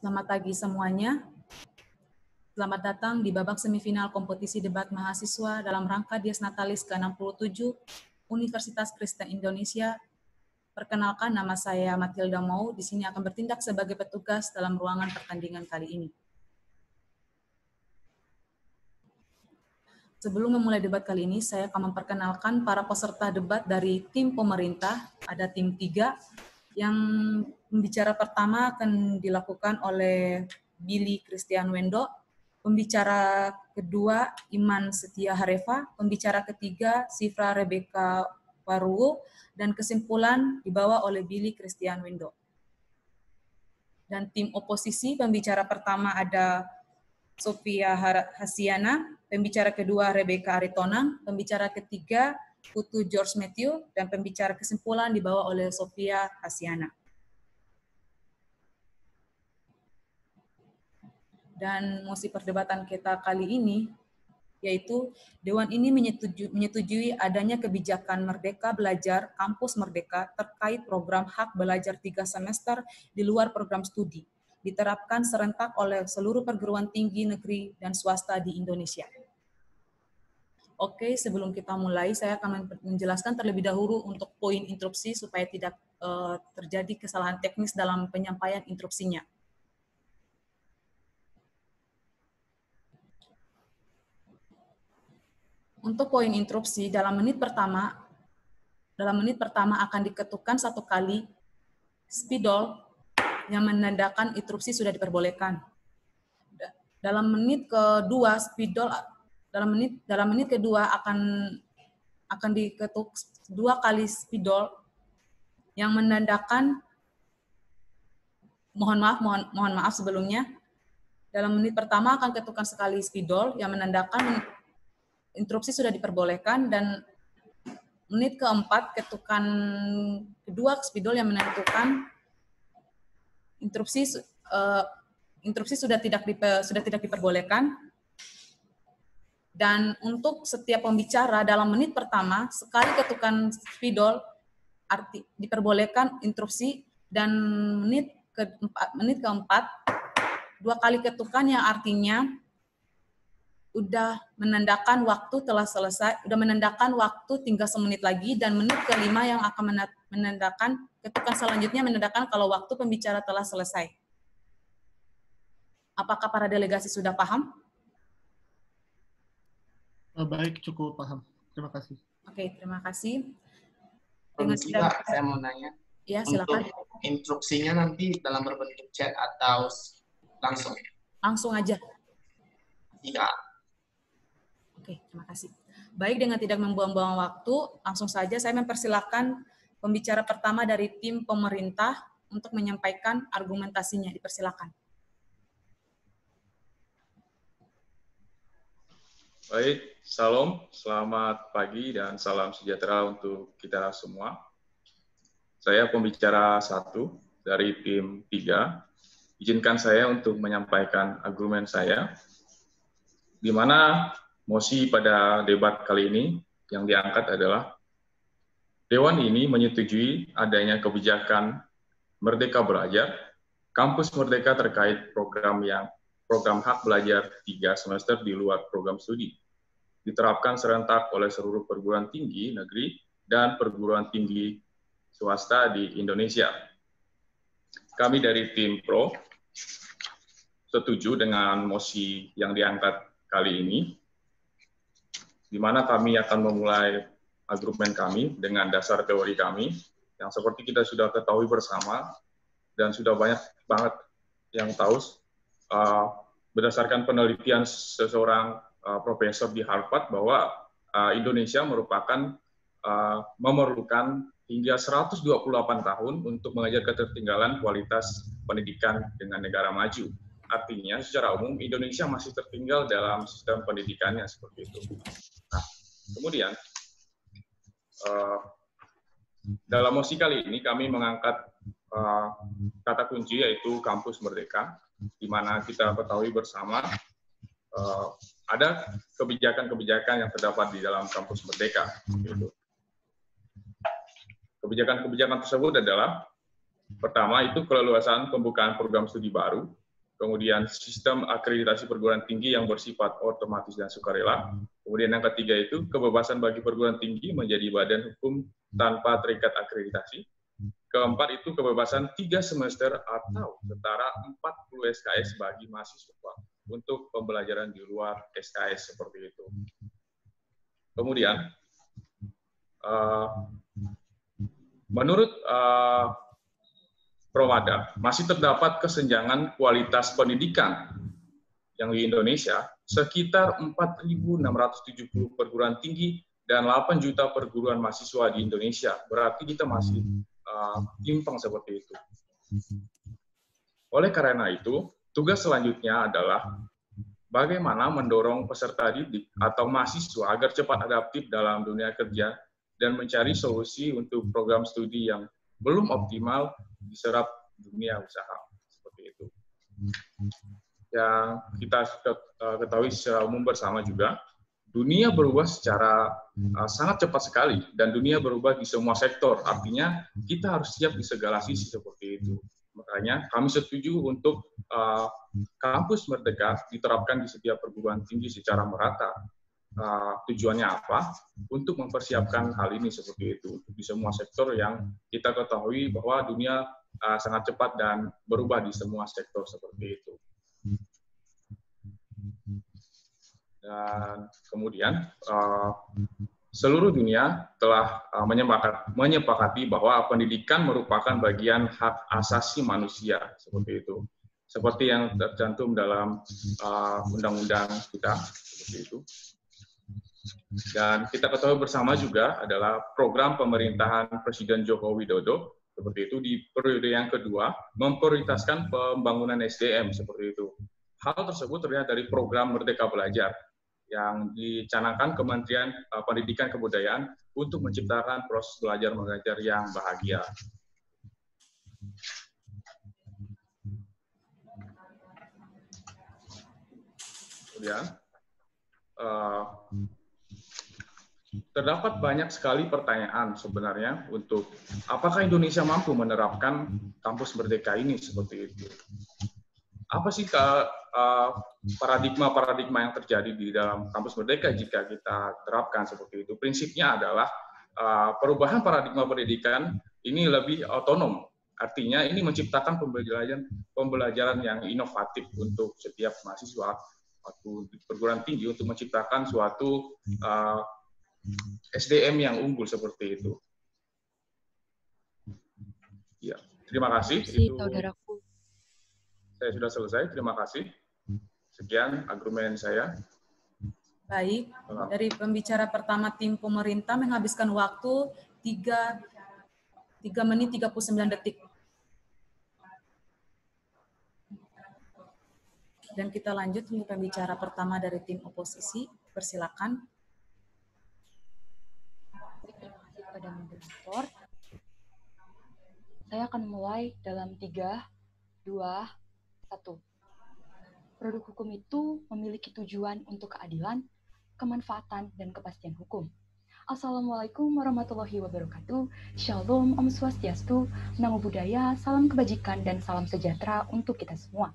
Selamat pagi semuanya. Selamat datang di babak semifinal kompetisi debat mahasiswa dalam rangka Dies Natalis ke-67 Universitas Kristen Indonesia. Perkenalkan, nama saya Matilda Mou, di sini akan bertindak sebagai petugas dalam ruangan pertandingan kali ini. Sebelum memulai debat kali ini, saya akan memperkenalkan para peserta debat dari tim pemerintah. Ada tim 3, yang pembicara pertama akan dilakukan oleh Billy Christian Wendo, pembicara kedua Iman Setia Hareva, pembicara ketiga Sifra Rebecca Waruwo, dan kesimpulan dibawa oleh Billy Christian Wendo. Dan tim oposisi, pembicara pertama ada Sofia Hasiana, pembicara kedua Rebecca Aritonang, pembicara ketiga Putu George Matthew, dan pembicara kesimpulan dibawa oleh Sofia Hasiana. Dan mosi perdebatan kita kali ini yaitu Dewan ini menyetujui adanya kebijakan Merdeka Belajar Kampus Merdeka terkait program hak belajar 3 semester di luar program studi, diterapkan serentak oleh seluruh perguruan tinggi negeri dan swasta di Indonesia. Oke, sebelum kita mulai, saya akan menjelaskan terlebih dahulu untuk poin instruksi supaya tidak terjadi kesalahan teknis dalam penyampaian instruksinya. Untuk poin instruksi, dalam menit pertama akan diketukkan 1 kali spidol yang menandakan instruksi sudah diperbolehkan. Dalam menit kedua akan diketuk 2 kali spidol yang menandakan mohon maaf sebelumnya. Dalam menit pertama akan ketukkan sekali spidol yang menandakan instruksi sudah diperbolehkan, dan menit keempat ketukan kedua spidol yang menentukan instruksi sudah tidak diperbolehkan. Dan untuk setiap pembicara dalam menit pertama sekali ketukan spidol diperbolehkan instruksi, dan menit keempat 2 kali ketukan yang artinya udah menandakan waktu telah selesai, udah menandakan waktu tinggal 1 menit lagi, dan menit kelima yang akan menandakan ketukan selanjutnya menandakan kalau waktu pembicara telah selesai. Apakah para delegasi sudah paham? Baik, cukup paham. Terima kasih. Oke, terima kasih. Mbak, saya mau nanya. Ya, silakan. Untuk instruksinya nanti dalam berbentuk chat atau langsung? Langsung aja. Iya. Oke, terima kasih. Baik, dengan tidak membuang-buang waktu, langsung saja saya mempersilahkan pembicara pertama dari tim pemerintah untuk menyampaikan argumentasinya. Dipersilakan. Baik, salam, selamat pagi dan salam sejahtera untuk kita semua. Saya pembicara 1 dari tim 3. Izinkan saya untuk menyampaikan argumen saya, di mana mosi pada debat kali ini yang diangkat adalah Dewan ini menyetujui adanya kebijakan Merdeka Belajar, Kampus Merdeka terkait program hak belajar 3 semester di luar program studi, diterapkan serentak oleh seluruh perguruan tinggi negeri dan perguruan tinggi swasta di Indonesia. Kami dari tim Pro setuju dengan mosi yang diangkat kali ini, di mana kami akan memulai argumen kami dengan dasar teori kami, yang seperti kita sudah ketahui bersama, dan sudah banyak banget yang tahu, berdasarkan penelitian seseorang profesor di Harvard, bahwa Indonesia memerlukan hingga 128 tahun untuk mengejar ketertinggalan kualitas pendidikan dengan negara maju. Artinya, secara umum, Indonesia masih tertinggal dalam sistem pendidikannya seperti itu. Nah, kemudian, dalam mosi kali ini kami mengangkat kata kunci yaitu Kampus Merdeka, di mana kita ketahui bersama ada kebijakan-kebijakan yang terdapat di dalam Kampus Merdeka. Kebijakan-kebijakan tersebut adalah, pertama itu keleluasan pembukaan program studi baru, kemudian sistem akreditasi perguruan tinggi yang bersifat otomatis dan sukarela. Kemudian yang ketiga itu kebebasan bagi perguruan tinggi menjadi badan hukum tanpa terikat akreditasi. Keempat itu kebebasan 3 semester atau setara 40 SKS bagi mahasiswa untuk pembelajaran di luar SKS seperti itu. Kemudian, menurut Promada, masih terdapat kesenjangan kualitas pendidikan yang di Indonesia sekitar 4.670 perguruan tinggi dan 8 juta perguruan mahasiswa di Indonesia. Berarti kita masih timpang seperti itu. Oleh karena itu, tugas selanjutnya adalah bagaimana mendorong peserta didik atau mahasiswa agar cepat adaptif dalam dunia kerja dan mencari solusi untuk program studi yang belum optimal diserap dunia usaha. Seperti itu. Yang kita ketahui secara umum bersama juga, dunia berubah secara sangat cepat sekali, dan dunia berubah di semua sektor. Artinya, kita harus siap di segala sisi seperti itu. Makanya, kami setuju untuk kampus merdeka diterapkan di setiap perguruan tinggi secara merata. Tujuannya apa? Untuk mempersiapkan hal ini seperti itu. Di semua sektor yang kita ketahui bahwa dunia sangat cepat dan berubah di semua sektor seperti itu. Dan kemudian seluruh dunia telah menyepakati bahwa pendidikan merupakan bagian hak asasi manusia seperti itu, seperti yang tercantum dalam undang-undang kita seperti itu. Dan kita ketahui bersama juga adalah program pemerintahan Presiden Joko Widodo seperti itu di periode yang kedua memprioritaskan pembangunan SDM seperti itu. Hal tersebut terlihat dari program Merdeka Belajar yang dicanangkan Kementerian Pendidikan Kebudayaan untuk menciptakan proses belajar mengajar yang bahagia. Kemudian, terdapat banyak sekali pertanyaan sebenarnya untuk apakah Indonesia mampu menerapkan kampus merdeka ini seperti itu. Apa sih paradigma-paradigma yang terjadi di dalam kampus merdeka jika kita terapkan seperti itu? Prinsipnya adalah perubahan paradigma pendidikan ini lebih otonom. Artinya ini menciptakan pembelajaran yang inovatif untuk setiap mahasiswa atau perguruan tinggi untuk menciptakan suatu SDM yang unggul seperti itu. Ya, terima kasih. Itu saya sudah selesai. Terima kasih. Sekian argumen saya. Baik, dari pembicara pertama tim pemerintah menghabiskan waktu 3 menit 39 detik. Dan kita lanjut untuk pembicara pertama dari tim oposisi. Persilakan. Pada moderator, saya akan mulai dalam 3, 2, 1. Produk hukum itu memiliki tujuan untuk keadilan, kemanfaatan, dan kepastian hukum. Assalamualaikum warahmatullahi wabarakatuh. Shalom, Om Swastiastu, Namo Buddhaya, salam kebajikan, dan salam sejahtera untuk kita semua.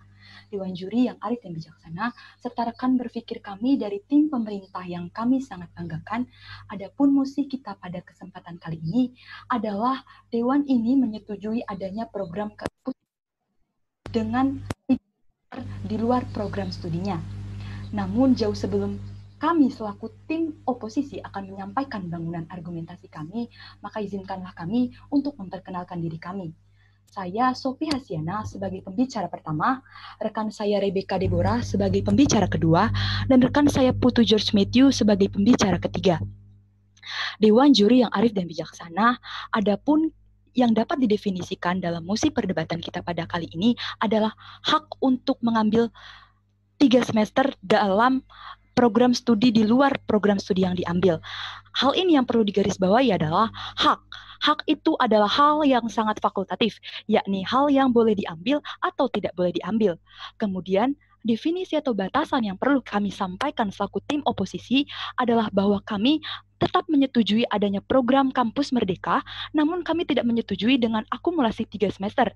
Dewan juri yang arif dan bijaksana, serta rekan berpikir kami dari tim pemerintah yang kami sangat banggakan, adapun musik kita pada kesempatan kali ini adalah Dewan ini menyetujui adanya program kampus dengan di luar program studinya. Namun jauh sebelum kami selaku tim oposisi akan menyampaikan bangunan argumentasi kami, maka izinkanlah kami untuk memperkenalkan diri kami. Saya Sophie Hasiana sebagai pembicara pertama, rekan saya Rebecca Deborah sebagai pembicara kedua, dan rekan saya Putu George Matthew sebagai pembicara ketiga. Dewan juri yang arif dan bijaksana, adapun yang dapat didefinisikan dalam musik perdebatan kita pada kali ini adalah hak untuk mengambil 3 semester dalam program studi di luar program studi yang diambil. Hal ini yang perlu digarisbawahi adalah hak. Hak itu adalah hal yang sangat fakultatif, yakni hal yang boleh diambil atau tidak boleh diambil. Kemudian, definisi atau batasan yang perlu kami sampaikan selaku tim oposisi adalah bahwa kami tetap menyetujui adanya program kampus merdeka, namun kami tidak menyetujui dengan akumulasi 3 semester.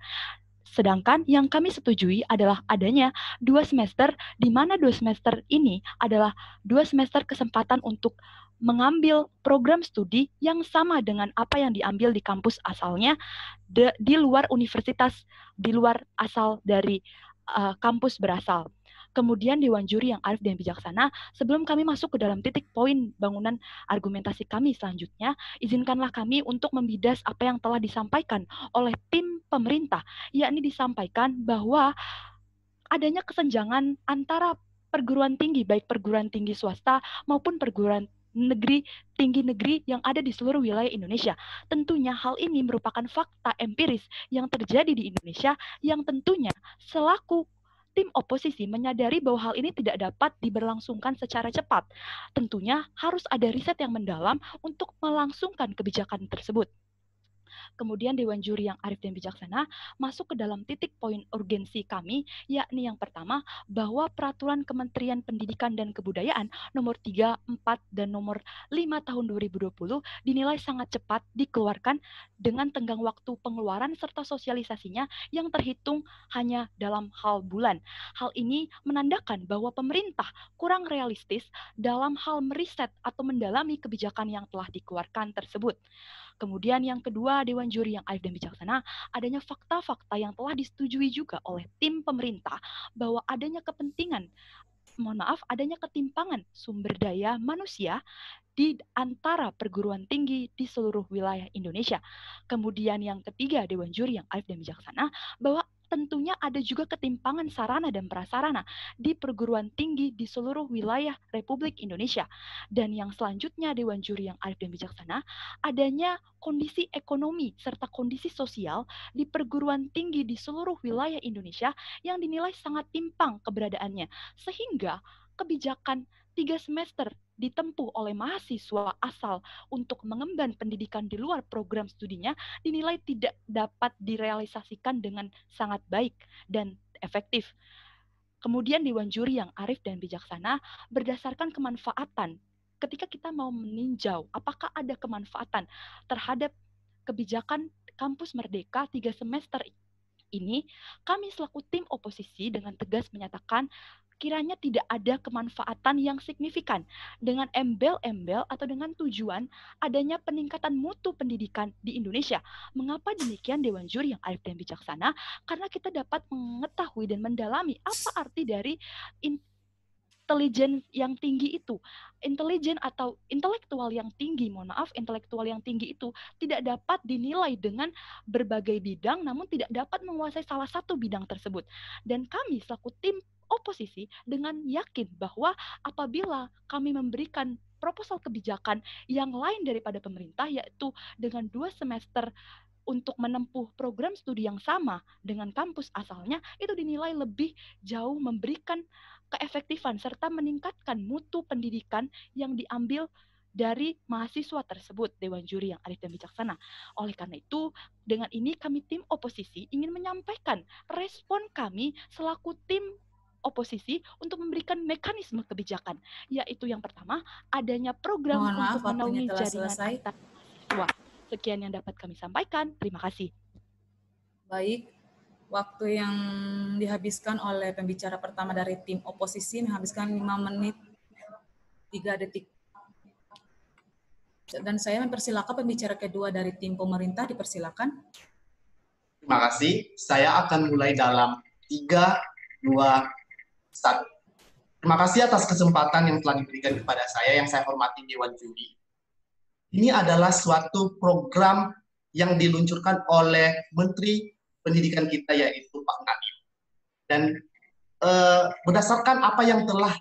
Sedangkan yang kami setujui adalah adanya 2 semester, di mana 2 semester ini adalah 2 semester kesempatan untuk mengambil program studi yang sama dengan apa yang diambil di kampus asalnya di luar universitas, di luar asal dari kampus berasal. Kemudian Dewan Juri yang arif dan bijaksana, sebelum kami masuk ke dalam titik poin bangunan argumentasi kami selanjutnya, izinkanlah kami untuk membidas apa yang telah disampaikan oleh tim pemerintah, yakni disampaikan bahwa adanya kesenjangan antara perguruan tinggi, baik perguruan tinggi swasta maupun perguruan tinggi negeri yang ada di seluruh wilayah Indonesia. Tentunya hal ini merupakan fakta empiris yang terjadi di Indonesia yang tentunya selaku tim oposisi menyadari bahwa hal ini tidak dapat diberlangsungkan secara cepat. Tentunya harus ada riset yang mendalam untuk melangsungkan kebijakan tersebut. Kemudian Dewan Juri yang arif dan bijaksana masuk ke dalam titik poin urgensi kami, yakni yang pertama, bahwa Peraturan Kementerian Pendidikan dan Kebudayaan nomor 3, 4, dan nomor 5 tahun 2020 dinilai sangat cepat dikeluarkan dengan tenggang waktu pengeluaran serta sosialisasinya yang terhitung hanya dalam hal bulan. Hal ini menandakan bahwa pemerintah kurang realistis dalam hal meriset atau mendalami kebijakan yang telah dikeluarkan tersebut. Kemudian yang kedua, Dewan Juri yang arif dan bijaksana, adanya fakta-fakta yang telah disetujui juga oleh tim pemerintah bahwa adanya adanya ketimpangan sumber daya manusia di antara perguruan tinggi di seluruh wilayah Indonesia. Kemudian yang ketiga, Dewan Juri yang arif dan bijaksana, bahwa tentunya ada juga ketimpangan sarana dan prasarana di perguruan tinggi di seluruh wilayah Republik Indonesia. Dan yang selanjutnya, Dewan Juri yang arif dan bijaksana, adanya kondisi ekonomi serta kondisi sosial di perguruan tinggi di seluruh wilayah Indonesia yang dinilai sangat timpang keberadaannya. Sehingga kebijakan 3 semester ditempuh oleh mahasiswa asal untuk mengemban pendidikan di luar program studinya dinilai tidak dapat direalisasikan dengan sangat baik dan efektif. Kemudian Dewan Juri yang arif dan bijaksana berdasarkan kemanfaatan. Ketika kita mau meninjau apakah ada kemanfaatan terhadap kebijakan kampus Merdeka 3 semester ini, kami selaku tim oposisi dengan tegas menyatakan kiranya tidak ada kemanfaatan yang signifikan dengan embel-embel atau dengan tujuan adanya peningkatan mutu pendidikan di Indonesia. Mengapa demikian Dewan Juri yang arif dan bijaksana? Karena kita dapat mengetahui dan mendalami apa arti dari intelijen yang tinggi itu. Intelijen atau intelektual yang tinggi, intelektual yang tinggi itu tidak dapat dinilai dengan berbagai bidang, namun tidak dapat menguasai salah satu bidang tersebut. Dan kami selaku tim oposisi dengan yakin bahwa apabila kami memberikan proposal kebijakan yang lain daripada pemerintah, yaitu dengan 2 semester untuk menempuh program studi yang sama dengan kampus asalnya, itu dinilai lebih jauh memberikan keefektifan serta meningkatkan mutu pendidikan yang diambil dari mahasiswa tersebut, Dewan Juri yang arif dan bijaksana. Oleh karena itu, dengan ini kami tim oposisi ingin menyampaikan respon kami selaku tim oposisi untuk memberikan mekanisme kebijakan, yaitu yang pertama, adanya program untuk menaungi jaringan antar mahasiswa. Sekian yang dapat kami sampaikan. Terima kasih. Baik, waktu yang dihabiskan oleh pembicara pertama dari tim oposisi menghabiskan 5 menit 3 detik. Dan saya mempersilakan pembicara kedua dari tim pemerintah, dipersilakan. Terima kasih. Saya akan mulai dalam 3, 2, 1. Terima kasih atas kesempatan yang telah diberikan kepada saya, yang saya hormati Dewan Juri. Ini adalah suatu program yang diluncurkan oleh Menteri Pendidikan kita, yaitu Pak Nadiem. Dan berdasarkan apa yang telah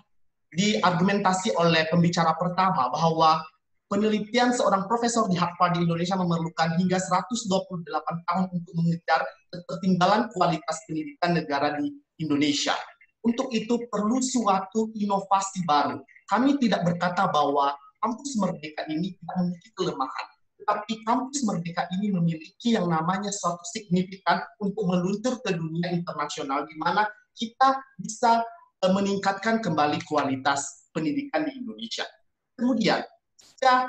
diargumentasi oleh pembicara pertama, bahwa penelitian seorang profesor di Harvard di Indonesia memerlukan hingga 128 tahun untuk mengejar ketertinggalan kualitas pendidikan negara di Indonesia. Untuk itu perlu suatu inovasi baru. Kami tidak berkata bahwa kampus Merdeka ini tidak memiliki kelemahan, tetapi kampus Merdeka ini memiliki yang namanya suatu signifikan untuk meluncur ke dunia internasional, di mana kita bisa meningkatkan kembali kualitas pendidikan di Indonesia. Kemudian, kita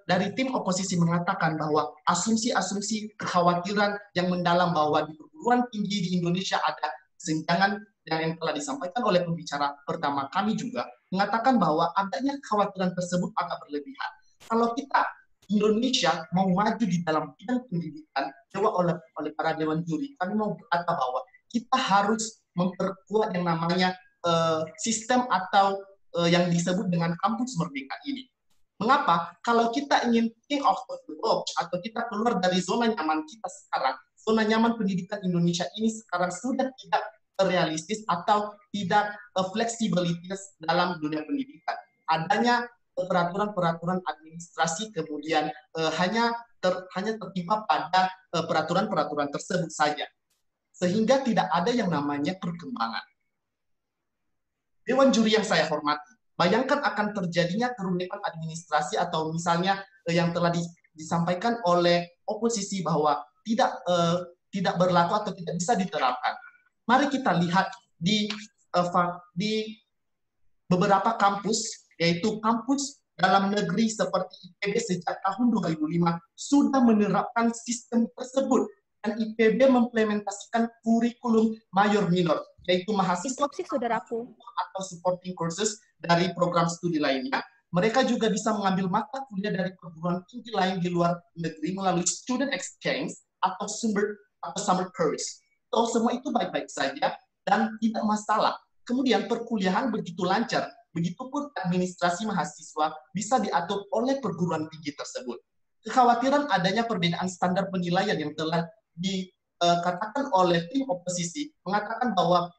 dari tim oposisi mengatakan bahwa asumsi-asumsi kekhawatiran yang mendalam bahwa di perguruan perguruan tinggi di Indonesia ada kesenjangan yang telah disampaikan oleh pembicara pertama kami juga mengatakan bahwa adanya kekhawatiran tersebut agak berlebihan. Kalau kita Indonesia mau maju di dalam bidang pendidikan oleh para dewan juri, kami mau berkata bahwa kita harus memperkuat yang namanya sistem atau yang disebut dengan kampus merdeka ini. Mengapa? Kalau kita ingin think out of the box atau kita keluar dari zona nyaman kita sekarang, zona nyaman pendidikan Indonesia ini sekarang sudah tidak realistis atau tidak fleksibilitas dalam dunia pendidikan. Adanya peraturan-peraturan administrasi kemudian hanya tertimpa pada peraturan-peraturan tersebut saja. Sehingga tidak ada yang namanya perkembangan. Dewan juri yang saya hormati, bayangkan akan terjadinya kerumitan administrasi atau misalnya yang telah disampaikan oleh oposisi bahwa tidak berlaku atau tidak bisa diterapkan. Mari kita lihat di beberapa kampus, yaitu kampus dalam negeri seperti IPB sejak tahun 2005 sudah menerapkan sistem tersebut, dan IPB mengimplementasikan kurikulum mayor minor, yaitu mahasiswa atau supporting courses dari program studi lainnya. Mereka juga bisa mengambil mata kuliah dari perguruan tinggi lain di luar negeri melalui student exchange atau summer course. So, semua itu baik-baik saja dan tidak masalah. Kemudian perkuliahan begitu lancar, begitupun administrasi mahasiswa bisa diatur oleh perguruan tinggi tersebut. Kekhawatiran adanya perbedaan standar penilaian yang telah dikatakan oleh tim oposisi mengatakan bahwa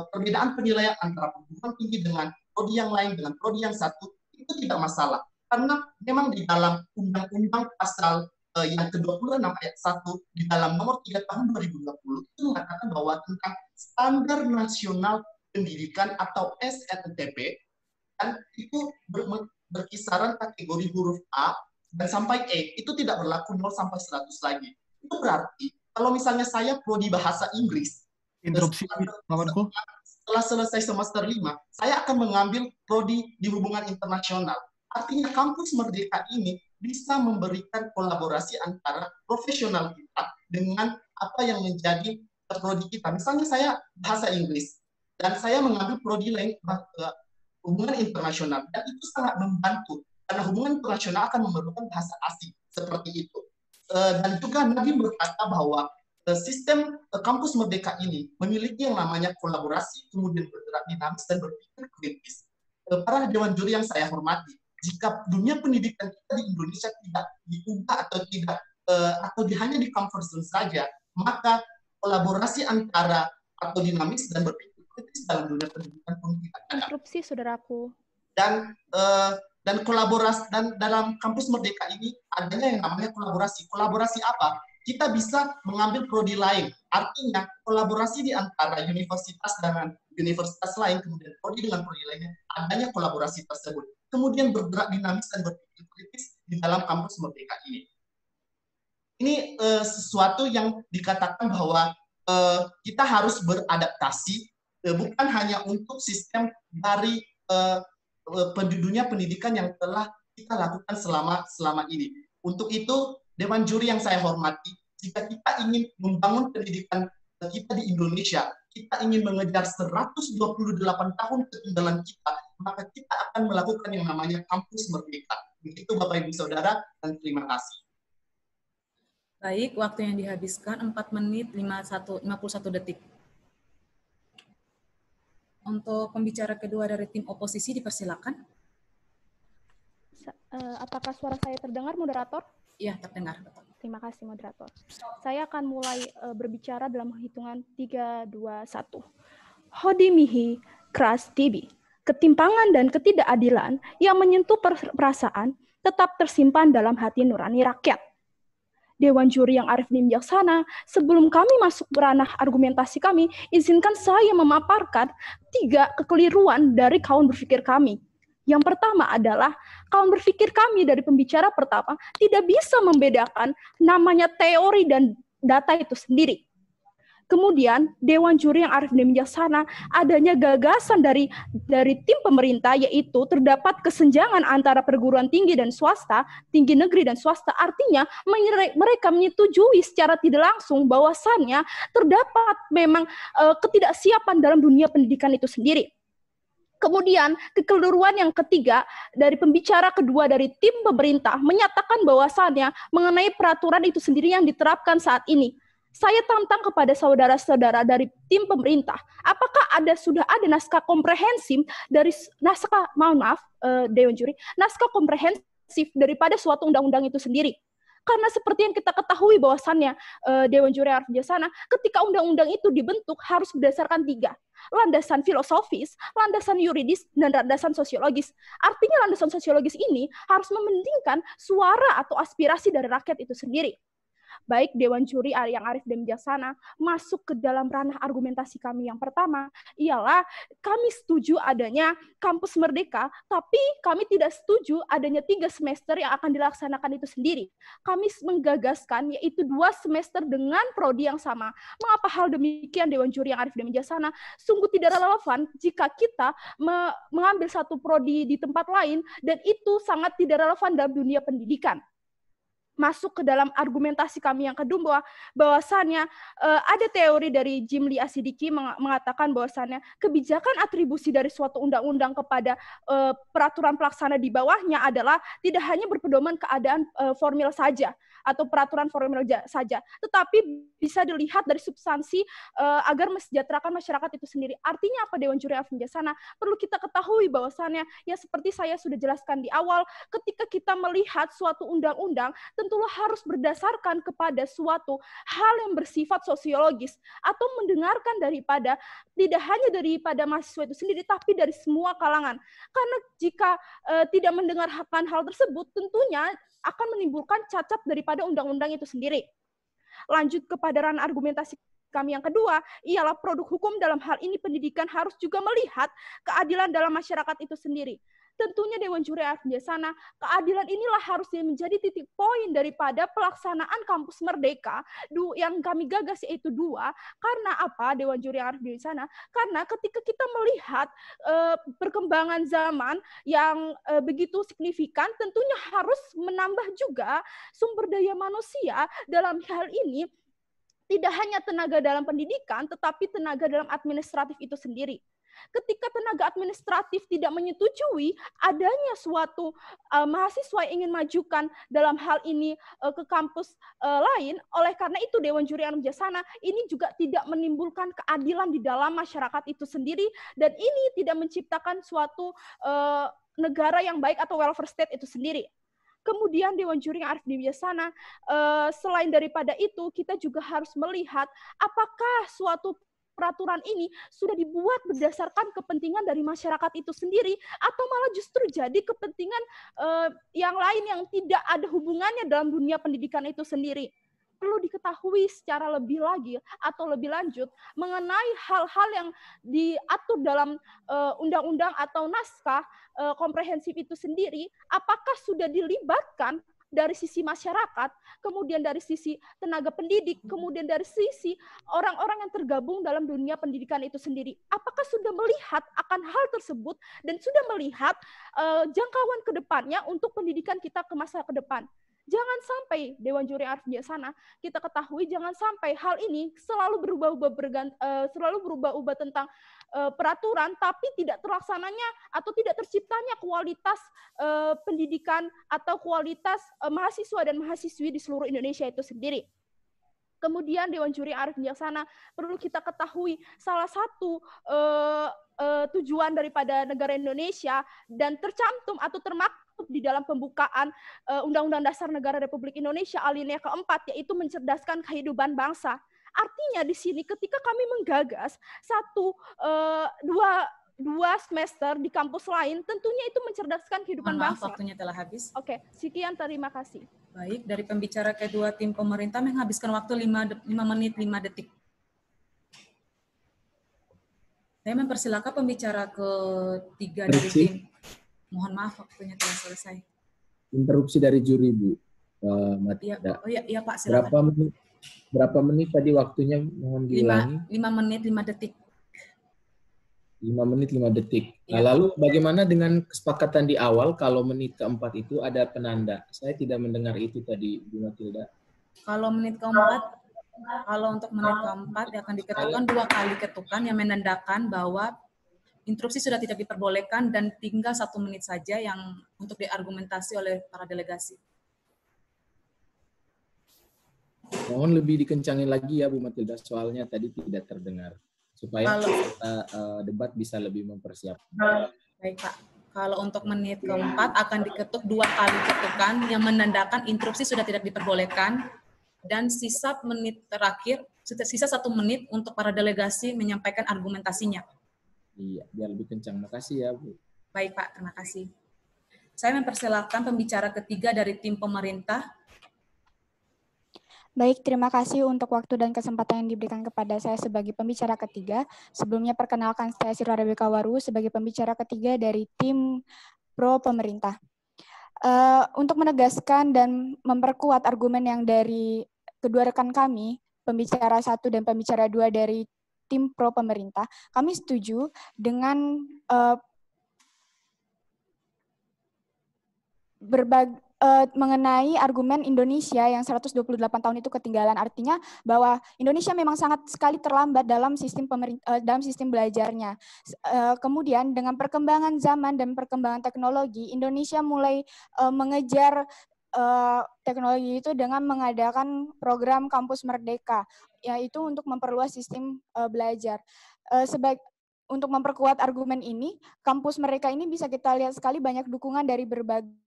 perbedaan penilaian antara perguruan tinggi dengan prodi yang lain dengan prodi yang satu itu tidak masalah, karena memang di dalam undang-undang pasal yang ke-26 ayat 1 di dalam nomor 3 tahun 2020 itu mengatakan bahwa tentang standar nasional pendidikan atau SNTP, dan itu berkisaran kategori huruf A dan sampai E, itu tidak berlaku 0 sampai 100 lagi. Itu berarti kalau misalnya saya prodi bahasa Inggris, setelah selesai semester 5, saya akan mengambil prodi di hubungan internasional. Artinya kampus merdeka ini bisa memberikan kolaborasi antara profesional kita dengan apa yang menjadi prodi kita. Misalnya saya bahasa Inggris dan saya mengambil prodi lain hubungan internasional, dan itu sangat membantu karena hubungan internasional akan memerlukan bahasa asing seperti itu. Dan juga Nadiem berkata bahwa sistem kampus merdeka ini memiliki yang namanya kolaborasi, kemudian bergerak dinamis dan berpikir kritis. Para dewan juri yang saya hormati, jika dunia pendidikan kita di Indonesia tidak diubah atau hanya di comfort zone saja, maka kolaborasi antara atau dinamis dan berpikir kritis dalam dunia pendidikan pun tidak ada. Interupsi, saudaraku. Dan kolaborasi, dan dalam kampus merdeka ini adanya yang namanya kolaborasi. Kolaborasi apa? Kita bisa mengambil prodi lain. Artinya kolaborasi di antara universitas dengan universitas lain, kemudian prodi dengan prodi lainnya, adanya kolaborasi tersebut. Kemudian bergerak dinamis dan berpikir kritis di dalam kampus merdeka ini. Ini sesuatu yang dikatakan bahwa kita harus beradaptasi, bukan hanya untuk sistem dari dunia pendidikan yang telah kita lakukan selama ini. Untuk itu, Dewan Juri yang saya hormati, jika kita ingin membangun pendidikan kita di Indonesia, kita ingin mengejar 128 tahun ketinggalan kita, maka kita akan melakukan yang namanya kampus merdeka. Begitu Bapak Ibu Saudara, dan terima kasih. Baik, waktu yang dihabiskan 4 menit 51 detik. Untuk pembicara kedua dari tim oposisi dipersilakan. Apakah suara saya terdengar, moderator? Iya, terdengar. Terima kasih, moderator. Saya akan mulai berbicara dalam hitungan 3, 2, 1. Hodimihi Kras Tibi. Ketimpangan dan ketidakadilan yang menyentuh perasaan tetap tersimpan dalam hati nurani rakyat. Dewan Juri yang arif dan bijaksana, sebelum kami masuk ke ranah argumentasi kami, izinkan saya memaparkan 3 kekeliruan dari kawan berpikir kami. Yang pertama adalah, kawan berpikir kami dari pembicara pertama tidak bisa membedakan namanya teori dan data itu sendiri. Kemudian Dewan Juri yang arif dan bijaksana, adanya gagasan dari tim pemerintah, yaitu terdapat kesenjangan antara perguruan tinggi dan swasta, tinggi negeri dan swasta. Artinya mereka menyetujui secara tidak langsung bahwasannya terdapat memang ketidaksiapan dalam dunia pendidikan itu sendiri. Kemudian kekeliruan yang ketiga dari pembicara kedua dari tim pemerintah menyatakan bahwasannya mengenai peraturan itu sendiri yang diterapkan saat ini. Saya tantang kepada saudara-saudara dari tim pemerintah, apakah sudah ada naskah komprehensif dari Dewan Juri, naskah komprehensif daripada suatu undang-undang itu sendiri? Karena seperti yang kita ketahui bahwasannya Dewan Juri arif bijaksana, ketika undang-undang itu dibentuk harus berdasarkan 3. Landasan filosofis, landasan yuridis, dan landasan sosiologis. Artinya landasan sosiologis ini harus mementingkan suara atau aspirasi dari rakyat itu sendiri. Baik Dewan Juri yang arif dan bijaksana masuk ke dalam ranah argumentasi kami yang pertama, ialah kami setuju adanya kampus merdeka, tapi kami tidak setuju adanya 3 semester yang akan dilaksanakan itu sendiri. Kami menggagaskan yaitu 2 semester dengan prodi yang sama. Mengapa hal demikian Dewan Juri yang arif dan bijaksana? Sungguh tidak relevan jika kita mengambil satu prodi di tempat lain, dan itu sangat tidak relevan dalam dunia pendidikan. Masuk ke dalam argumentasi kami yang kedua, bahwasannya ada teori dari Jim Lee Asidiki mengatakan bahwasannya kebijakan atribusi dari suatu undang-undang kepada peraturan pelaksana di bawahnya adalah tidak hanya berpedoman keadaan formil saja atau peraturan formil saja, tetapi bisa dilihat dari substansi agar mesejahterakan masyarakat itu sendiri. Artinya apa Dewan Juri arif bijaksana? Perlu kita ketahui bahwasannya ya seperti saya sudah jelaskan di awal, ketika kita melihat suatu undang-undang tentulah harus berdasarkan kepada suatu hal yang bersifat sosiologis atau mendengarkan daripada tidak hanya daripada mahasiswa itu sendiri tapi dari semua kalangan. Karena jika tidak mendengarkan hal tersebut tentunya akan menimbulkan cacat daripada undang-undang itu sendiri. Lanjut kepada ranah argumentasi kami yang kedua, ialah produk hukum dalam hal ini pendidikan harus juga melihat keadilan dalam masyarakat itu sendiri. Tentunya Dewan Juri arif bijaksana, keadilan inilah harusnya menjadi titik poin daripada pelaksanaan kampus merdeka yang kami gagas yaitu 2. Karena apa Dewan Juri arif bijaksana? Karena ketika kita melihat perkembangan zaman yang begitu signifikan, tentunya harus menambah juga sumber daya manusia dalam hal ini. Tidak hanya tenaga dalam pendidikan, tetapi tenaga dalam administratif itu sendiri. Ketika tenaga administratif tidak menyetujui adanya suatu mahasiswa yang ingin majukan dalam hal ini ke kampus lain, oleh karena itu Dewan Juri arif bijaksana ini juga tidak menimbulkan keadilan di dalam masyarakat itu sendiri, dan ini tidak menciptakan suatu negara yang baik atau welfare state itu sendiri. Kemudian Dewan Juri arif bijaksana, selain daripada itu kita juga harus melihat apakah suatu peraturan ini sudah dibuat berdasarkan kepentingan dari masyarakat itu sendiri atau malah justru jadi kepentingan yang lain yang tidak ada hubungannya dalam dunia pendidikan itu sendiri. Perlu diketahui secara lebih lagi atau lebih lanjut mengenai hal-hal yang diatur dalam undang-undang atau naskah komprehensif itu sendiri, apakah sudah dilibatkan dari sisi masyarakat, kemudian dari sisi tenaga pendidik, kemudian dari sisi orang-orang yang tergabung dalam dunia pendidikan itu sendiri. Apakah sudah melihat akan hal tersebut dan sudah melihat jangkauan ke depannya untuk pendidikan kita ke masa ke depan. Jangan sampai Dewan Juri arif bijaksana kita ketahui, jangan sampai hal ini selalu berubah-ubah tentang peraturan, tapi tidak terlaksananya atau tidak terciptanya kualitas pendidikan atau kualitas mahasiswa dan mahasiswi di seluruh Indonesia itu sendiri. Kemudian Dewan Juri arif bijaksana perlu kita ketahui salah satu tujuan daripada negara Indonesia dan tercantum atau termaktub di dalam pembukaan Undang-Undang Dasar Negara Republik Indonesia alinea keempat, yaitu mencerdaskan kehidupan bangsa. Artinya di sini ketika kami menggagas dua semester di kampus lain, tentunya itu mencerdaskan kehidupan bangsa. Waktunya telah habis. Oke, sekian, terima kasih. Baik, dari pembicara kedua tim pemerintah menghabiskan waktu 5 menit 5 detik. Saya mempersilakan pembicara ketiga dari tim. Mohon maaf, waktunya telah selesai. Interupsi dari juri, Bu. Iya, Pak, silakan. Berapa menit Berapa menit tadi waktunya? Mohon diulangi. 5 menit 5 detik. 5 menit 5 detik. Nah, Ya. lalu bagaimana dengan kesepakatan di awal kalau menit keempat itu ada penanda? Saya tidak mendengar itu tadi, Bu Matilda. Kalau menit keempat, kalau untuk menit keempat akan diketukkan 2 kali ketukan yang menandakan bahwa interupsi sudah tidak diperbolehkan dan tinggal 1 menit saja yang untuk diargumentasi oleh para delegasi. Mohon lebih dikencangin lagi ya Bu Matilda, soalnya tadi tidak terdengar. Supaya kita debat bisa lebih mempersiapkan. Baik Pak, kalau untuk menit keempat akan diketuk 2 kali ketukan yang menandakan interupsi sudah tidak diperbolehkan dan sisa menit terakhir, sisa 1 menit untuk para delegasi menyampaikan argumentasinya. Iya, biar lebih kencang. Makasih ya Bu. Baik Pak, terima kasih. Saya mempersilahkan pembicara ketiga dari tim pemerintah. Baik, terima kasih untuk waktu dan kesempatan yang diberikan kepada saya sebagai pembicara ketiga. Sebelumnya perkenalkan saya Sira Rebeka Waru sebagai pembicara ketiga dari tim pro pemerintah. Untuk menegaskan dan memperkuat argumen yang dari kedua rekan kami, pembicara 1 dan pembicara 2 dari tim pro pemerintah, kami setuju dengan mengenai argumen Indonesia yang 128 tahun itu ketinggalan, artinya bahwa Indonesia memang sangat sekali terlambat dalam sistem belajarnya. Kemudian dengan perkembangan zaman dan perkembangan teknologi, Indonesia mulai mengejar teknologi itu dengan mengadakan program Kampus Merdeka, yaitu untuk memperluas sistem belajar. Untuk memperkuat argumen ini, Kampus Merdeka ini bisa kita lihat sekali banyak dukungan dari berbagai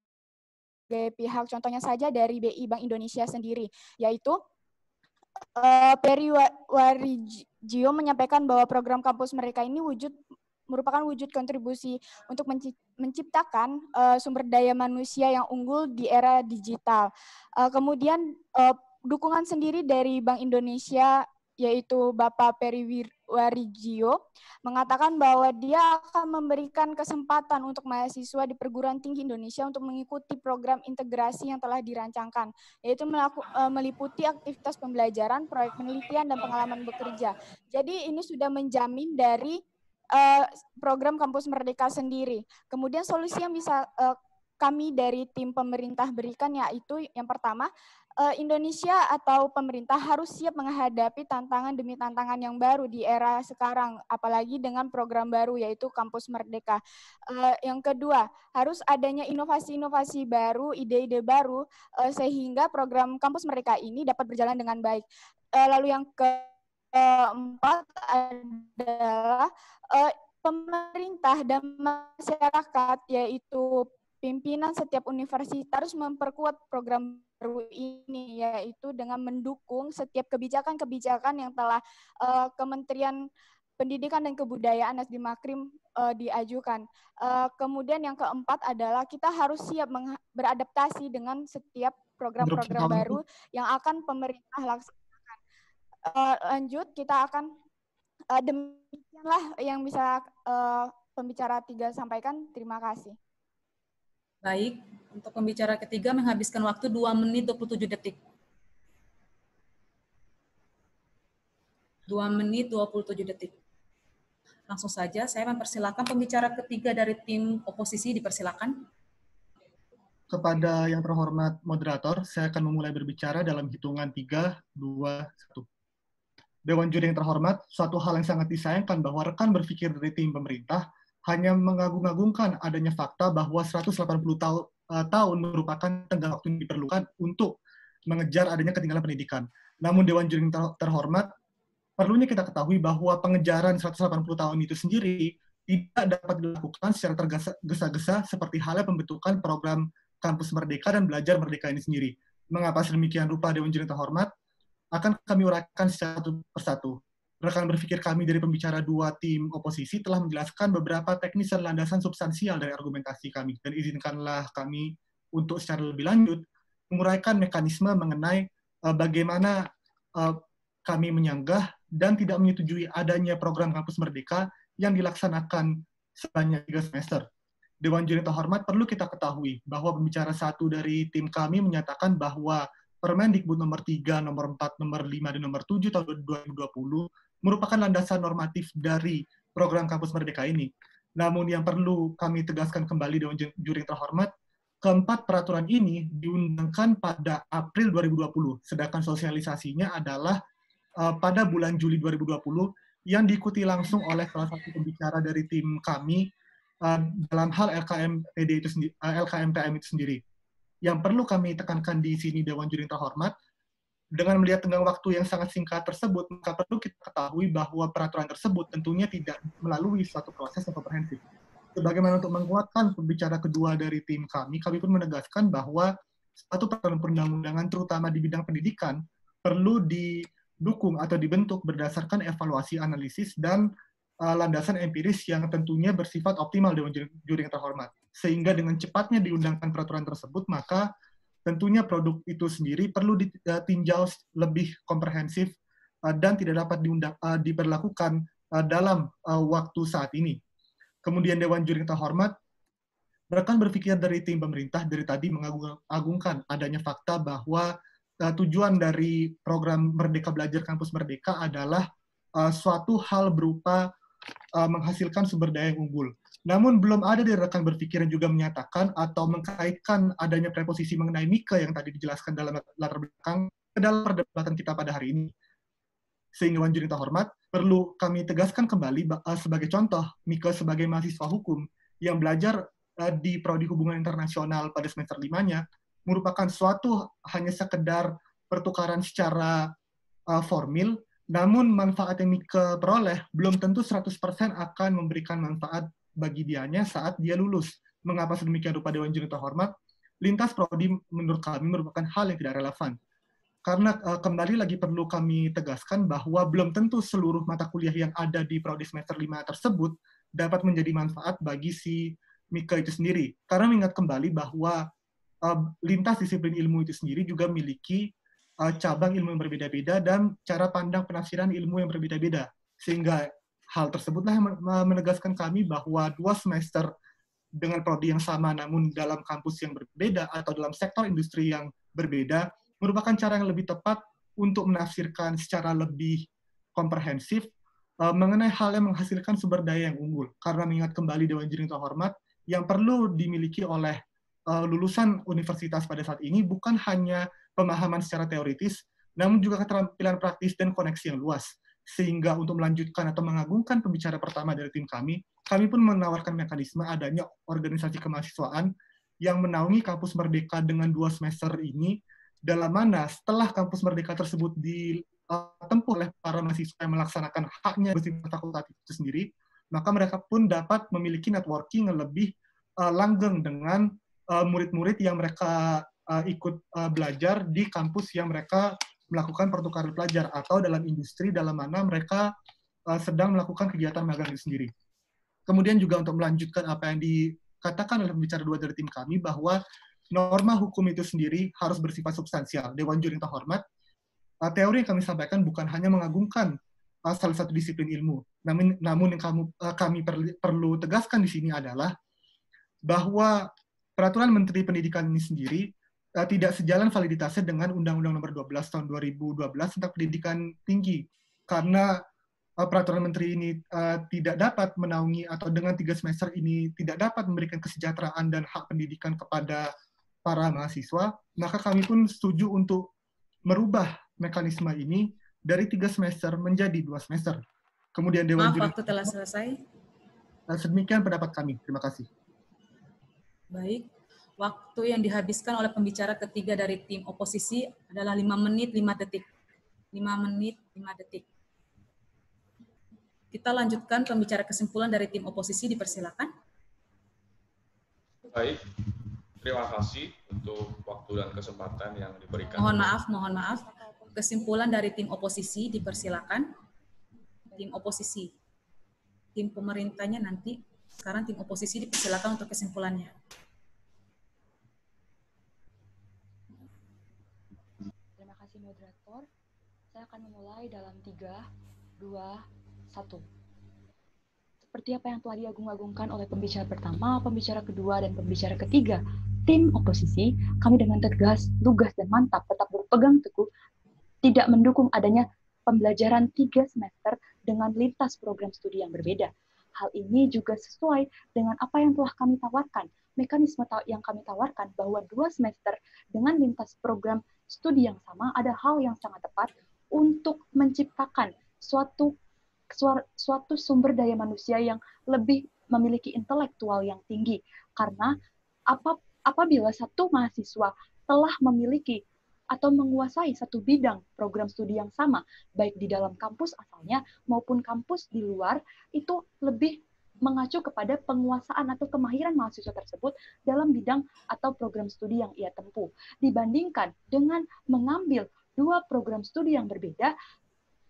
pihak, contohnya saja dari BI Bank Indonesia sendiri, yaitu Peri Warijio menyampaikan bahwa program Kampus Merdeka ini merupakan wujud kontribusi untuk menciptakan sumber daya manusia yang unggul di era digital. Kemudian dukungan sendiri dari Bank Indonesia, yaitu Bapak Peri Warijio, mengatakan bahwa dia akan memberikan kesempatan untuk mahasiswa di perguruan tinggi Indonesia untuk mengikuti program integrasi yang telah dirancangkan, yaitu meliputi aktivitas pembelajaran, proyek penelitian, dan pengalaman bekerja. Jadi ini sudah menjamin dari program Kampus Merdeka sendiri. Kemudian solusi yang bisa kami dari tim pemerintah berikan yaitu yang pertama, Indonesia atau pemerintah harus siap menghadapi tantangan demi tantangan yang baru di era sekarang, apalagi dengan program baru yaitu Kampus Merdeka. Yang kedua, harus adanya inovasi-inovasi baru, ide-ide baru, sehingga program Kampus Merdeka ini dapat berjalan dengan baik. Lalu yang keempat adalah pemerintah dan masyarakat, yaitu pimpinan setiap universitas harus memperkuat program baru ini, yaitu dengan mendukung setiap kebijakan-kebijakan yang telah Kementerian Pendidikan dan Kebudayaan Nadiem Makarim diajukan. Kemudian yang keempat adalah kita harus siap beradaptasi dengan setiap program-program baru yang akan pemerintah laksanakan. Lanjut, kita akan demikianlah yang bisa pembicara 3 sampaikan. Terima kasih. Baik, untuk pembicara ketiga menghabiskan waktu 2 menit 27 detik. 2 menit 27 detik. Langsung saja saya mempersilakan pembicara ketiga dari tim oposisi, dipersilakan. Kepada yang terhormat moderator, saya akan memulai berbicara dalam hitungan 3, 2, 1. Dewan juri yang terhormat, suatu hal yang sangat disayangkan bahwa rekan berpikir dari tim pemerintah hanya mengagung-agungkan adanya fakta bahwa 180 tahun merupakan tenggang waktu yang diperlukan untuk mengejar adanya ketinggalan pendidikan. Namun Dewan Juri yang terhormat, perlunya kita ketahui bahwa pengejaran 180 tahun itu sendiri tidak dapat dilakukan secara tergesa-gesa seperti halnya pembentukan program Kampus Merdeka dan Belajar Merdeka ini sendiri. Mengapa sedemikian rupa Dewan Juri yang terhormat? Akan kami uraikan satu persatu. Rekan berpikir kami dari pembicara 2 tim oposisi telah menjelaskan beberapa teknis dan landasan substansial dari argumentasi kami, dan izinkanlah kami untuk secara lebih lanjut menguraikan mekanisme mengenai bagaimana kami menyanggah dan tidak menyetujui adanya program Kampus Merdeka yang dilaksanakan sebanyak 3 semester. Dewan Juri terhormat, perlu kita ketahui bahwa pembicara 1 dari tim kami menyatakan bahwa Permendikbud nomor 3, nomor 4, nomor 5, dan nomor 7 tahun 2020 merupakan landasan normatif dari program Kampus Merdeka ini. Namun yang perlu kami tegaskan kembali Dewan Juri yang terhormat, keempat peraturan ini diundangkan pada April 2020, sedangkan sosialisasinya adalah pada bulan Juli 2020 yang diikuti langsung oleh salah satu pembicara dari tim kami dalam hal LKMPM itu sendiri. Yang perlu kami tekankan di sini Dewan Juri yang terhormat, dengan melihat tenggang waktu yang sangat singkat tersebut, maka perlu kita ketahui bahwa peraturan tersebut tentunya tidak melalui suatu proses yang komprehensif. Sebagaimana untuk menguatkan pembicara kedua dari tim kami pun menegaskan bahwa suatu peraturan perundang-undangan terutama di bidang pendidikan perlu didukung atau dibentuk berdasarkan evaluasi analisis dan landasan empiris yang tentunya bersifat optimal Dewan Juri yang terhormat. Sehingga dengan cepatnya diundangkan peraturan tersebut, maka tentunya produk itu sendiri perlu ditinjau lebih komprehensif dan tidak dapat diberlakukan dalam waktu saat ini. Kemudian Dewan Juri yang terhormat, rekan berpikir dari tim pemerintah dari tadi mengagungkan adanya fakta bahwa tujuan dari program Merdeka Belajar Kampus Merdeka adalah suatu hal berupa menghasilkan sumber daya yang unggul. Namun belum ada dari rekan berpikir yang juga menyatakan atau mengkaitkan adanya preposisi mengenai Mika yang tadi dijelaskan dalam latar belakang ke dalam perdebatan kita pada hari ini. Sehingga Dewan Juri yang terhormat, perlu kami tegaskan kembali sebagai contoh, Mika sebagai mahasiswa hukum yang belajar di Prodi Hubungan Internasional pada semester 5-nya, merupakan suatu hanya sekedar pertukaran secara formil, namun manfaat yang Mika peroleh belum tentu 100% akan memberikan manfaat bagi dianya saat dia lulus. Mengapa sedemikian rupa Dewan Juri terhormat? Lintas prodi menurut kami merupakan hal yang tidak relevan. Karena kembali lagi perlu kami tegaskan bahwa belum tentu seluruh mata kuliah yang ada di prodi semester 5 tersebut dapat menjadi manfaat bagi si Mika itu sendiri. Karena mengingat kembali bahwa lintas disiplin ilmu itu sendiri juga memiliki cabang ilmu yang berbeda-beda dan cara pandang penafsiran ilmu yang berbeda-beda. Sehingga hal tersebutlah yang menegaskan kami bahwa 2 semester dengan prodi yang sama namun dalam kampus yang berbeda atau dalam sektor industri yang berbeda merupakan cara yang lebih tepat untuk menafsirkan secara lebih komprehensif mengenai hal yang menghasilkan sumber daya yang unggul. Karena mengingat kembali Dewan Juri yang terhormat, yang perlu dimiliki oleh lulusan universitas pada saat ini bukan hanya pemahaman secara teoritis, namun juga keterampilan praktis dan koneksi yang luas. Sehingga untuk melanjutkan atau mengagungkan pembicara pertama dari tim kami pun menawarkan mekanisme adanya organisasi kemahasiswaan yang menaungi Kampus Merdeka dengan 2 semester ini, dalam mana setelah Kampus Merdeka tersebut ditempuh oleh para mahasiswa yang melaksanakan haknya bersifat fakultatif itu sendiri, maka mereka pun dapat memiliki networking yang lebih langgeng dengan murid-murid yang mereka ikut belajar di kampus yang mereka melakukan pertukaran pelajar atau dalam industri dalam mana mereka sedang melakukan kegiatan magang itu sendiri. Kemudian juga untuk melanjutkan apa yang dikatakan oleh pembicara 2 dari tim kami bahwa norma hukum itu sendiri harus bersifat substansial. Dewan Juri yang terhormat, teori yang kami sampaikan bukan hanya mengagungkan salah satu disiplin ilmu, namun yang kami perlu tegaskan di sini adalah bahwa peraturan Menteri Pendidikan ini sendiri tidak sejalan validitasnya dengan Undang-Undang Nomor 12 Tahun 2012 tentang pendidikan tinggi, karena peraturan Menteri ini tidak dapat menaungi atau dengan 3 semester ini tidak dapat memberikan kesejahteraan dan hak pendidikan kepada para mahasiswa, maka kami pun setuju untuk merubah mekanisme ini dari 3 semester menjadi 2 semester. Kemudian Dewan Juri. Waktu telah selesai. Sedemikian pendapat kami. Terima kasih. Baik. Waktu yang dihabiskan oleh pembicara ketiga dari tim oposisi adalah 5 menit 5 detik. 5 menit 5 detik. Kita lanjutkan pembicara kesimpulan dari tim oposisi, dipersilakan. Baik. Terima kasih untuk waktu dan kesempatan yang diberikan. Mohon maaf. Kesimpulan dari tim oposisi, dipersilakan. Tim oposisi. Tim pemerintahnya nanti. Sekarang tim oposisi dipersilakan untuk kesimpulannya. Terima kasih moderator. Saya akan memulai dalam 3, 2, 1. Seperti apa yang telah diagung-agungkan oleh pembicara pertama, pembicara kedua, dan pembicara ketiga, tim oposisi, kami dengan tegas, lugas, dan mantap tetap berpegang teguh tidak mendukung adanya pembelajaran 3 semester dengan lintas program studi yang berbeda. Hal ini juga sesuai dengan apa yang telah kami tawarkan. Mekanisme yang kami tawarkan bahwa 2 semester dengan lintas program studi yang sama ada hal yang sangat tepat untuk menciptakan suatu sumber daya manusia yang lebih memiliki intelektual yang tinggi. Karena apabila satu mahasiswa telah memiliki atau menguasai satu bidang program studi yang sama, baik di dalam kampus asalnya maupun kampus di luar, itu lebih mengacu kepada penguasaan atau kemahiran mahasiswa tersebut dalam bidang atau program studi yang ia tempuh. Dibandingkan dengan mengambil 2 program studi yang berbeda,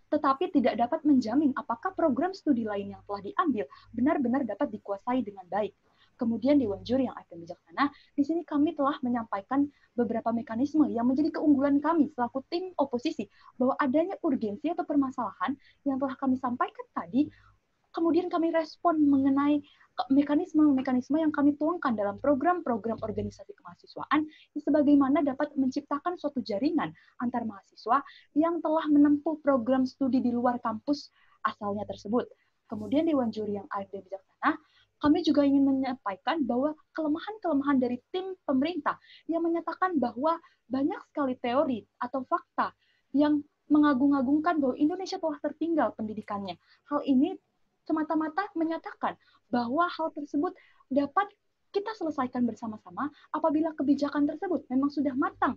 tetapi tidak dapat menjamin apakah program studi lain yang telah diambil benar-benar dapat dikuasai dengan baik. Kemudian Dewan Juri yang akan bijaksana, di sini kami telah menyampaikan beberapa mekanisme yang menjadi keunggulan kami selaku tim oposisi, bahwa adanya urgensi atau permasalahan yang telah kami sampaikan tadi, kemudian kami respon mengenai mekanisme-mekanisme yang kami tuangkan dalam program-program organisasi kemahasiswaan, sebagaimana dapat menciptakan suatu jaringan antar mahasiswa yang telah menempuh program studi di luar kampus asalnya tersebut. Kemudian Dewan Juri yang adil dan bijaksana, kami juga ingin menyampaikan bahwa kelemahan-kelemahan dari tim pemerintah yang menyatakan bahwa banyak sekali teori atau fakta yang mengagung-agungkan bahwa Indonesia telah tertinggal pendidikannya. Hal ini semata-mata menyatakan bahwa hal tersebut dapat kita selesaikan bersama-sama apabila kebijakan tersebut memang sudah matang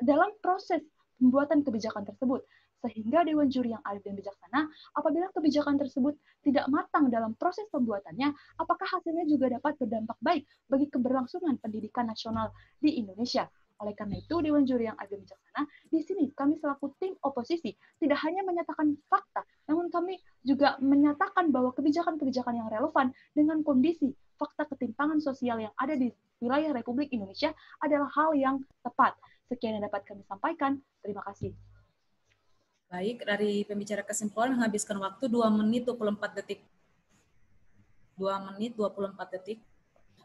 dalam proses pembuatan kebijakan tersebut. Sehingga Dewan Juri yang adil dan bijaksana, apabila kebijakan tersebut tidak matang dalam proses pembuatannya, apakah hasilnya juga dapat berdampak baik bagi keberlangsungan pendidikan nasional di Indonesia. Oleh karena itu, Dewan Juri yang adil dan bijaksana, di sini kami selaku tim oposisi tidak hanya menyatakan fakta, namun kami juga menyatakan bahwa kebijakan-kebijakan yang relevan dengan kondisi fakta ketimpangan sosial yang ada di wilayah Republik Indonesia adalah hal yang tepat. Sekian yang dapat kami sampaikan. Terima kasih. Baik, dari pembicara kesimpulan menghabiskan waktu 2 menit 24 detik. 2 menit 24 detik.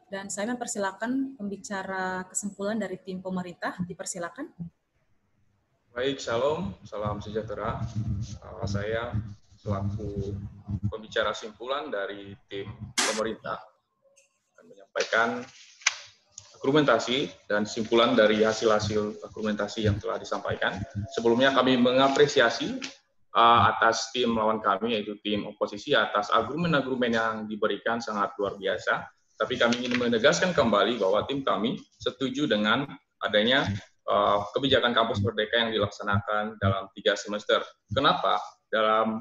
Dan saya mempersilakan pembicara kesimpulan dari tim pemerintah, dipersilakan. Baik, shalom, salam sejahtera. Saya selaku pembicara simpulan dari tim pemerintah akan menyampaikan argumentasi dan simpulan dari hasil-hasil argumentasi yang telah disampaikan. Sebelumnya kami mengapresiasi atas tim lawan kami, yaitu tim oposisi, atas argumen-argumen yang diberikan sangat luar biasa. Tapi kami ingin menegaskan kembali bahwa tim kami setuju dengan adanya kebijakan kampus merdeka yang dilaksanakan dalam 3 semester. Kenapa? Dalam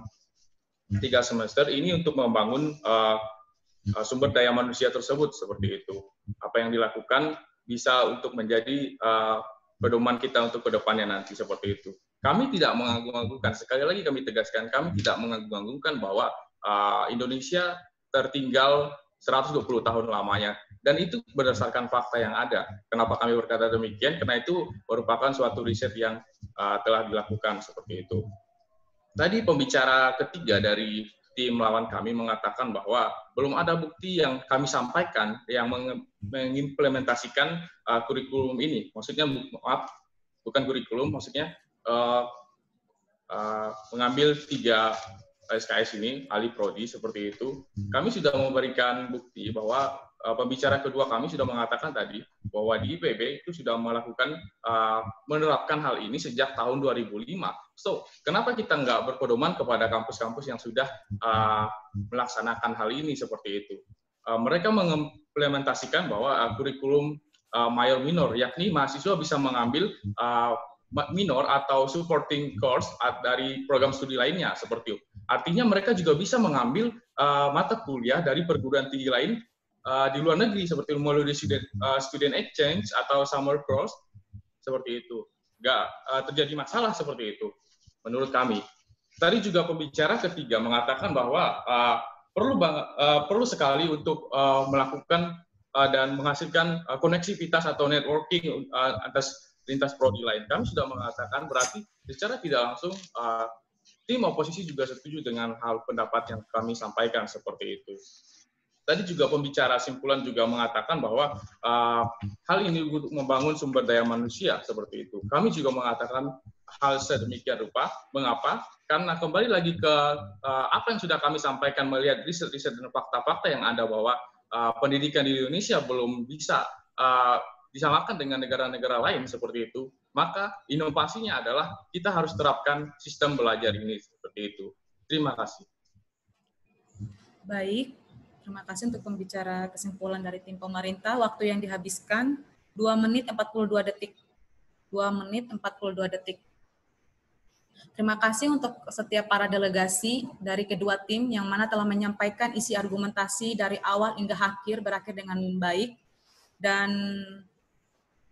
3 semester ini untuk membangun sumber daya manusia tersebut seperti itu. Apa yang dilakukan bisa untuk menjadi pedoman kita untuk kedepannya nanti seperti itu. Kami tidak mengagung-agungkan, sekali lagi kami tegaskan, kami tidak mengagung-agungkan bahwa Indonesia tertinggal 120 tahun lamanya. Dan itu berdasarkan fakta yang ada. Kenapa kami berkata demikian? Karena itu merupakan suatu riset yang telah dilakukan seperti itu. Tadi pembicara ketiga dari tim lawan kami mengatakan bahwa belum ada bukti yang kami sampaikan yang mengimplementasikan kurikulum ini. Maksudnya, maaf, bukan kurikulum, maksudnya mengambil 3 SKS ini, alih prodi seperti itu. Kami sudah memberikan bukti bahwa pembicara kedua kami sudah mengatakan tadi bahwa di IPB itu sudah melakukan menerapkan hal ini sejak tahun 2005. So, kenapa kita nggak berpedoman kepada kampus-kampus yang sudah melaksanakan hal ini seperti itu? Mereka mengimplementasikan bahwa kurikulum mayor minor, yakni mahasiswa bisa mengambil minor atau supporting course dari program studi lainnya seperti itu. Artinya mereka juga bisa mengambil mata kuliah dari perguruan tinggi lain di luar negeri seperti melalui student exchange atau summer course seperti itu. Nggak terjadi masalah seperti itu menurut kami. Tadi juga pembicara ketiga mengatakan bahwa perlu sekali untuk melakukan dan menghasilkan koneksivitas atau networking atas lintas prodi lain. Kami sudah mengatakan berarti secara tidak langsung tim oposisi juga setuju dengan hal pendapat yang kami sampaikan seperti itu. tadi juga pembicara simpulan juga mengatakan bahwa hal ini untuk membangun sumber daya manusia seperti itu. Kami juga mengatakan hal sedemikian rupa. Mengapa? Karena kembali lagi ke apa yang sudah kami sampaikan melihat riset-riset dan fakta-fakta yang ada bahwa pendidikan di Indonesia belum bisa disamakan dengan negara-negara lain seperti itu. Maka inovasinya adalah kita harus terapkan sistem belajar ini seperti itu. Terima kasih. Baik, terima kasih untuk pembicara kesimpulan dari tim pemerintah. Waktu yang dihabiskan 2 menit 42 detik. 2 menit 42 detik. Terima kasih untuk setiap para delegasi dari kedua tim yang mana telah menyampaikan isi argumentasi dari awal hingga akhir berakhir dengan baik. Dan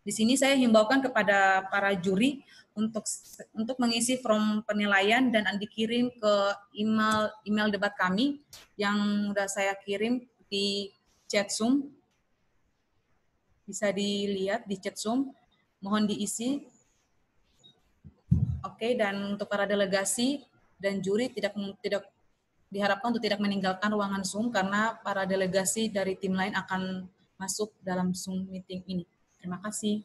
di sini saya himbaukan kepada para juri untuk mengisi form penilaian dan dikirim ke email debat kami yang sudah saya kirim di chat Zoom. Bisa dilihat di chat Zoom. Mohon diisi. Oke, dan untuk para delegasi dan juri tidak diharapkan untuk tidak meninggalkan ruangan Zoom karena para delegasi dari tim lain akan masuk dalam Zoom meeting ini. Terima kasih.